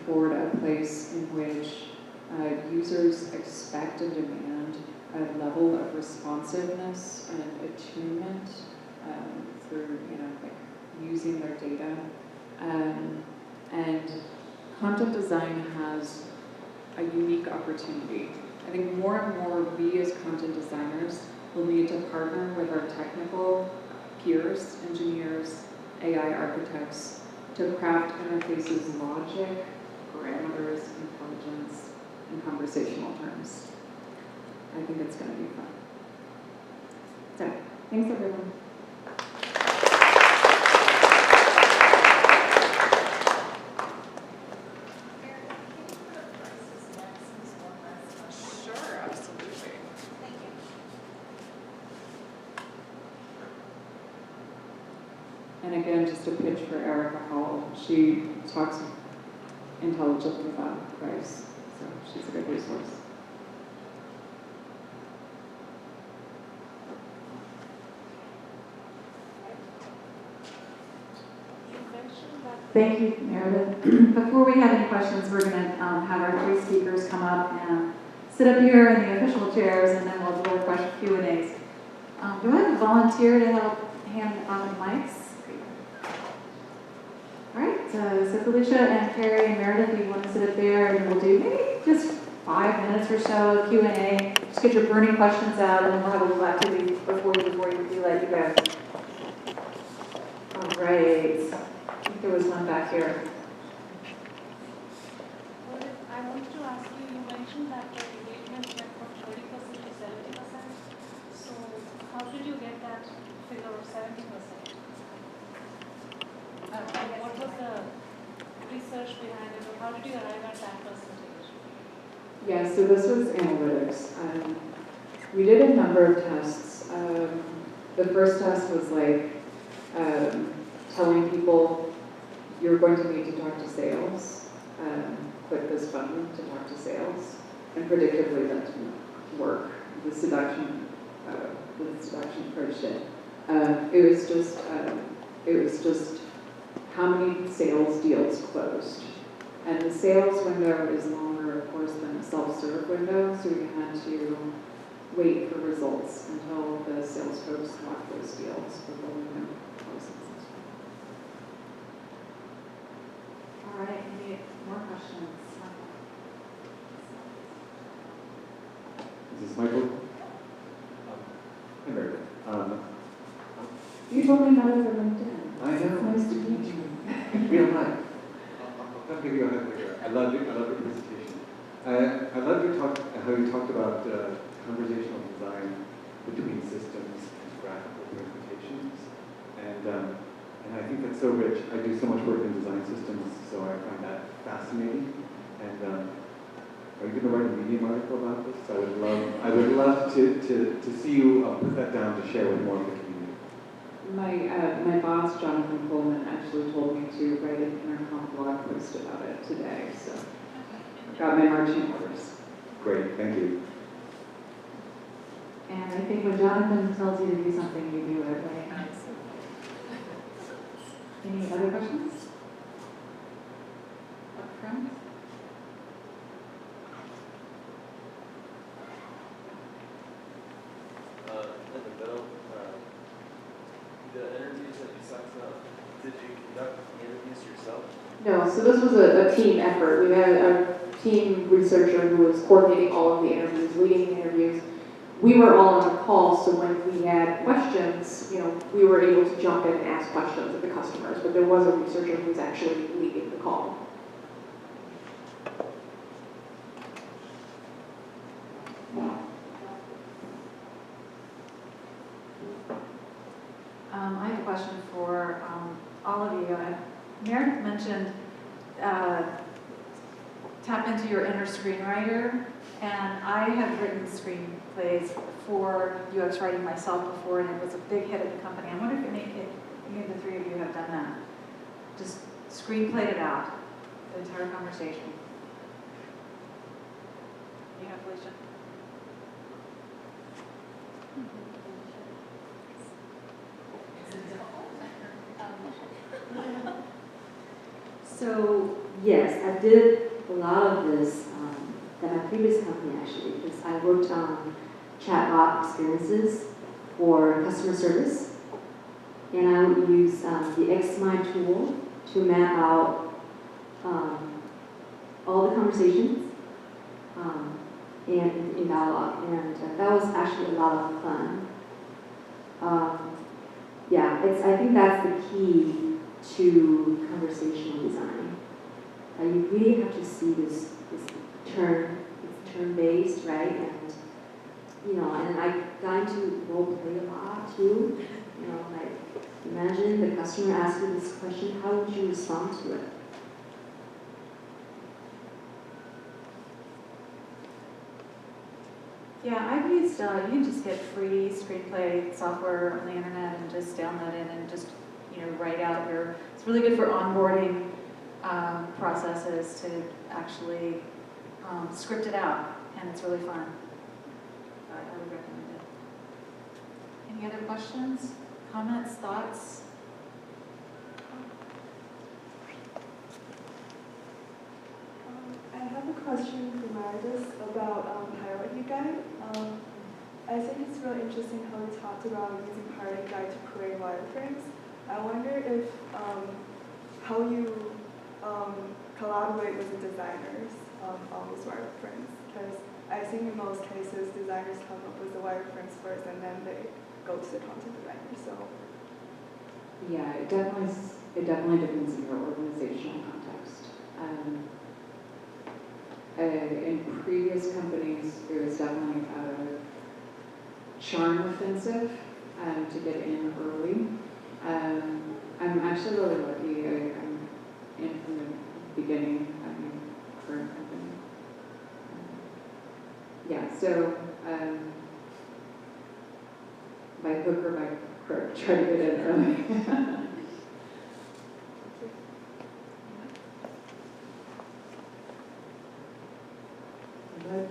toward a place in which users expect and demand a level of responsiveness and attunement through, like using their data. And content design has a unique opportunity. I think more and more we as content designers will need to partner with our technical peers, engineers, AI architects, to craft interfaces logic, parameters, intelligence, and conversational terms. I think it's going to be fun. So, thanks everyone. And again, just a pitch for Erica Hall. She talks intelligently about price, so she's a good resource. Thank you, Meredith. Before we have any questions, we're going to have our three speakers come up and sit up here in the official chairs, and then we'll do our question Q&As. Do I have a volunteer to help hand on the mics? All right, so Felicia and Carrie and Meredith, you want to sit up there, and we'll do maybe just 5 minutes or so Q&A. Just get your burning questions out, and then we'll have a little activity before we let you go. All right. I think there was one back here. Well, I wanted to ask you, you mentioned that your engagement went from 30% to 70%. So how did you get that figure of 70%? What was the research behind it, or how did you arrive at that percentage? Yeah, so this was analytics. We did a number of tests. The first test was like telling people you're going to need to talk to sales. Click this button to talk to sales, and predictably that didn't work. The seduction approach did. It was just how many sales deals closed. And the sales window is longer, of course, than a self-serve window, so we had to wait for results until the sales folks locked those deals before we went closing. All right, any more questions? Is this Michael? Hi, Meredith. You told me about it over LinkedIn. I know. Nice to meet you. Real life. I'll give you a hug later. I love your presentation. I love your talk, how you talked about conversational design between systems and graphical presentations. And I think that's so rich. I do so much work in design systems, so I find that fascinating. And are you going to write a Medium article about this? I would love to see you put that down to share with more of the community. My boss, Jonathan Coleman, actually told me to write an intercom blog post about it today, so I've got my marching orders. Great, thank you. And I think when Jonathan tells you to do something, you do it, right? Any other questions? Up front? In the middle, the interviews that you sucked up, did you conduct the interviews yourself? No, so this was a team effort. We had a team researcher who was coordinating all of the interviews, leading the interviews. We were all on a call, so when we had questions, we were able to jump in and ask questions of the customers, but there was a researcher who was actually leading the call. I have a question for all of you. Meredith mentioned tap into your inner screenwriter, and I have written screenplays for UX writing myself before, and it was a big hit at the company. I wonder if any of the three of you have done that. Just screenplayed it out, the entire conversation. You have, Felicia? So Yes, I did a lot of this at my previous company actually, because I worked on chatbot experiences for customer service, and I would use the XMind tool to map out all the conversations and in dialogue, and that was actually a lot of fun. Yeah, I think that's the key to conversational design. You really have to see this it's turn-based, right? And, and I got into role play a lot too. Like, imagine the customer asks you this question, how would you respond to it? Yeah, I've used, you can just get free screenplay software on the internet and just download it and just, write out it's really good for onboarding processes to actually script it out, and it's really fun. I would recommend it. Any other questions, comments, thoughts? I have a question for Meredith about hierarchy guide. I think it's really interesting how we talked about using hierarchy guide to create wireframes. I wonder if how you collaborate with the designers on these wireframes, because I think in most cases designers come up with the wireframes first and then they go to the content designer. So Yeah, it definitely depends on your organizational context. In previous companies, it was definitely a charm offensive to get in early. I'm actually really lucky. I'm in from the beginning at my current company. Yeah, so by hook or by crook, try to get in early.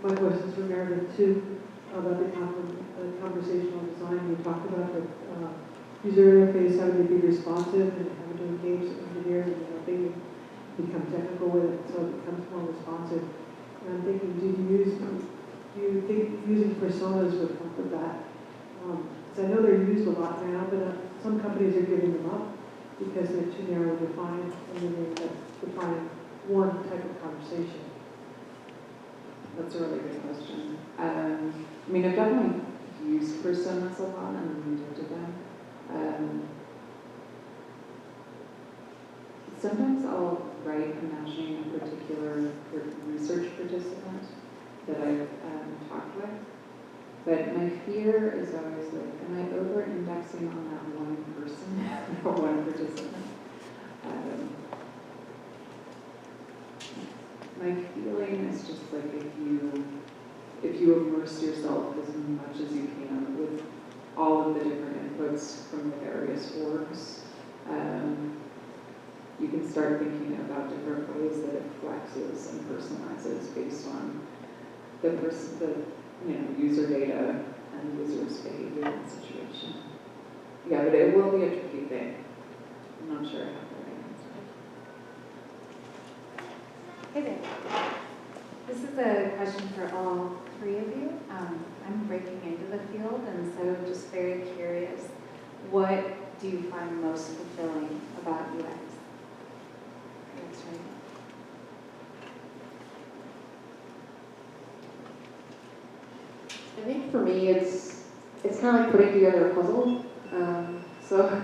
My question's for Meredith too, about the conversational design. You talked about the user interface having to be responsive and having to engage the engineers and helping become technical with it so it becomes more responsive. And I'm thinking, do you think using personas would help with that? Because I know they're used a lot now, but some companies are giving them up because they're too narrow defined, and then they define one type of conversation. That's a really good question. I mean, I've definitely used personas a lot and leaned into them. Sometimes I'll write imagining a particular research participant that I've talked with, but my fear is always like, am I over-indexing on that one person or one participant? My feeling is just like if you immerse yourself as much as you can with all of the different inputs from the various orgs, you can start thinking about different ways that it flexes and personalizes based on the user data and user's behavior and situation. Yeah, but it will be a tricky thing. I'm not sure how to answer. Hey there. This is a question for all three of you. I'm breaking into the field, and so just very curious, what do you find most fulfilling about UX? UX writing? I think for me, it's kind of like putting together a puzzle. So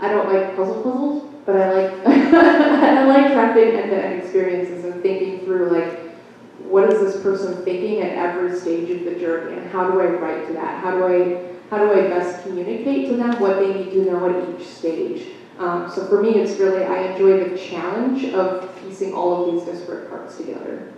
I don't like puzzles, but I like I like crafting end-to-end experiences and thinking through like, what is this person thinking at every stage of the journey, and how do I write to that? How do I best communicate to them what they need to know at each stage? So for me, it's really, I enjoy the challenge of piecing all of these disparate parts together.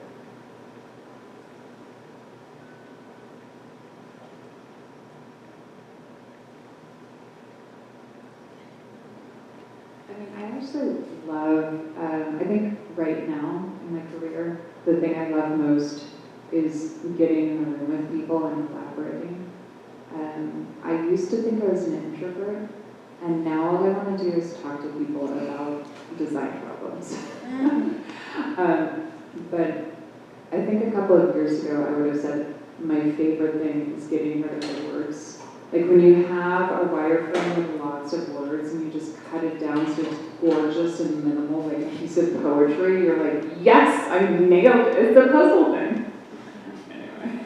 I mean, I actually love, I think right now in my career, the thing I love most is getting in a room with people and collaborating. I used to think I was an introvert, and now all I want to do is talk to people about design problems. But I think a couple of years ago, I would have said my favorite thing is getting rid of the words. Like when you have a wireframe with lots of words and you just cut it down so it's gorgeous and minimal, like a piece of poetry, you're like, yes, I nailed it. It's a puzzle thing. Anyway.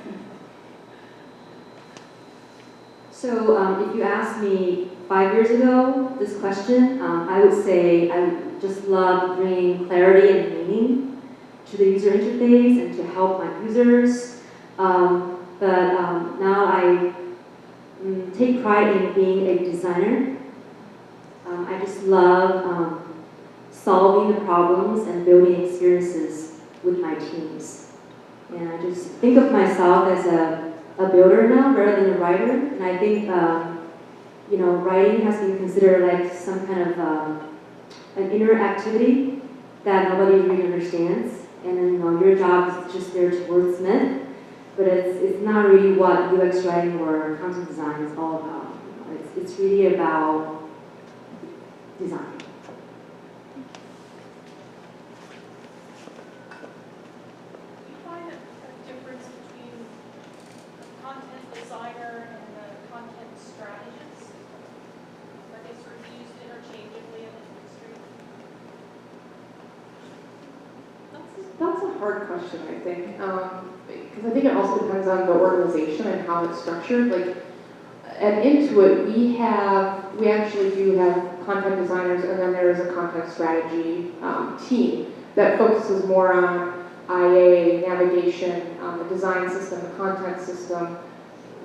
So if you asked me 5 years ago this question, I would say I just love bringing clarity and meaning to the user interface and to help my users. But now I take pride in being a designer. I just love solving the problems and building experiences with my teams. And I just think of myself as a builder now rather than a writer. And I think, writing has been considered like some kind of an inner activity that nobody really understands. And then, your job is just there to wordsmith. But it's not really what UX writing or content design is all about. It's really about design. Do you find a difference between the content designer and the content strategist? Are they sort of used interchangeably in the industry? That's a hard question, I think, because I think it also depends on the organization and how it's structured. Like at Intuit, we actually do have content designers, and then there is a content strategy team that focuses more on IA, navigation, the design system, the content system.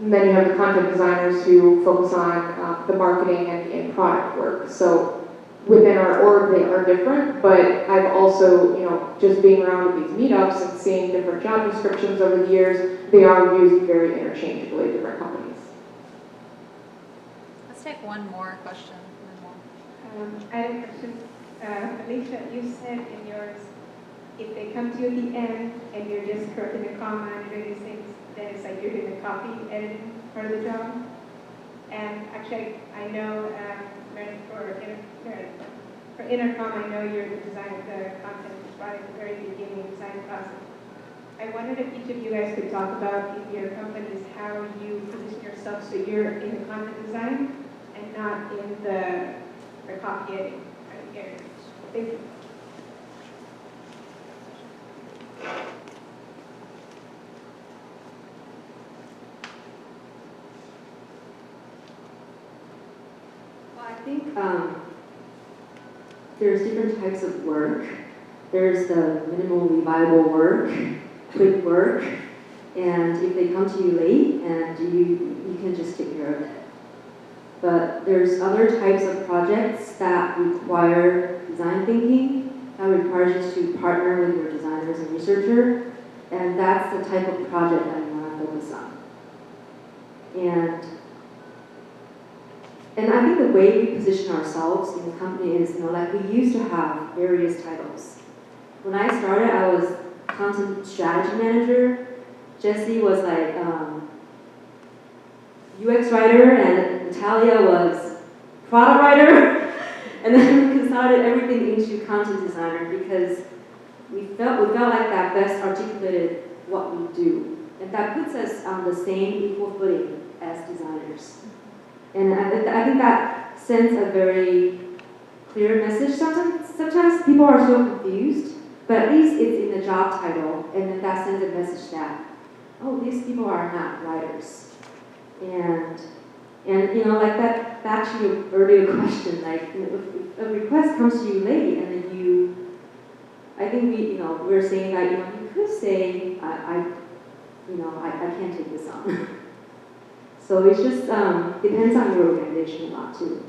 And then you have the content designers who focus on the marketing and product work. So within our org, they are different, but I've also, just being around with these meetups and seeing different job descriptions over the years, they are used very interchangeably at different companies. Let's take one more question. I have a question. Alicia, you said in yours, if they come to you at the end and you're just correcting a comma and doing these things, then it's like you're doing the copy editing part of the job. And actually, I know Meredith, for Intercom, I know you're the design of the content right at the very beginning design process. I wondered if each of you guys could talk about in your companies how you position yourself so you're in the content design and not in the copy editing area. Thank you. I think there's different types of work. There's the minimally viable work, quick work, and if they come to you late, and you can just take care of it. But there's other types of projects that require design thinking, that requires you to partner with your designers and researcher, and that's the type of project that you want to focus on. And I think the way we position ourselves in the company is, like we used to have various titles. When I started, I was content strategy manager. Jesse was like UX writer, and Natalia was product writer. And then we consolidated everything into content designer because we felt like that best articulated what we do. And that puts us on the same equal footing as designers. And I think that sends a very clear message. Sometimes people are so confused, but at least it's in the job title, and then that sends a message that, oh, these people are not writers. And like that, back to your earlier question, like if a request comes to you late, and then I think we're saying that you could say I can't take this on. So it just depends on your organization a lot too.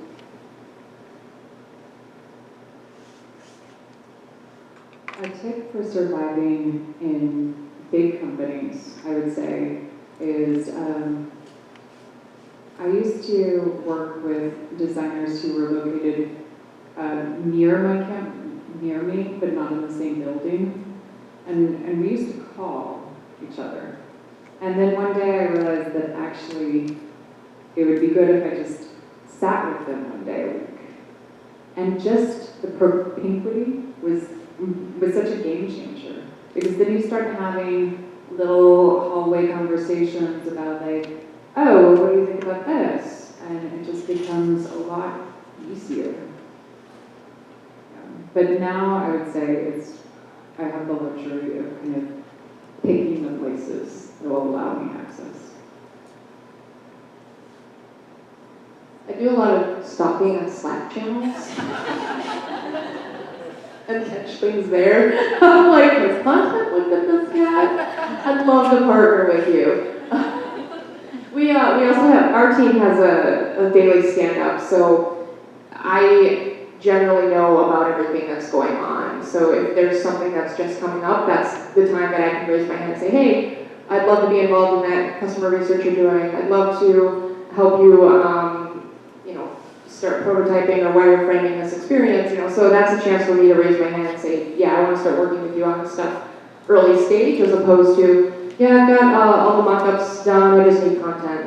A tip for surviving in big companies, I would say, is I used to work with designers who were located near me, but not in the same building. And we used to call each other. And then one day I realized that actually it would be good if I just sat with them one day a week. And just the propinquity was was such a game changer. Because then you start having little hallway conversations about like, oh, well, what do you think about this? And it just becomes a lot easier. But now I would say I have the luxury of kind of picking the places that will allow me access. I do a lot of stalking on Slack channels. And catch things there. I'm like, has content looked at this yet? I'd love to partner with you. We also have, our team has a daily stand-up, so I generally know about everything that's going on. So if there's something that's just coming up, that's the time that I can raise my hand and say, hey, I'd love to be involved in that customer research you're doing. I'd love to help you, start prototyping or wireframing this experience, so that's a chance for me to raise my hand and say, yeah, I want to start working with you on this stuff early stage, as opposed to, yeah, I've got all the mock-ups done, I just need content.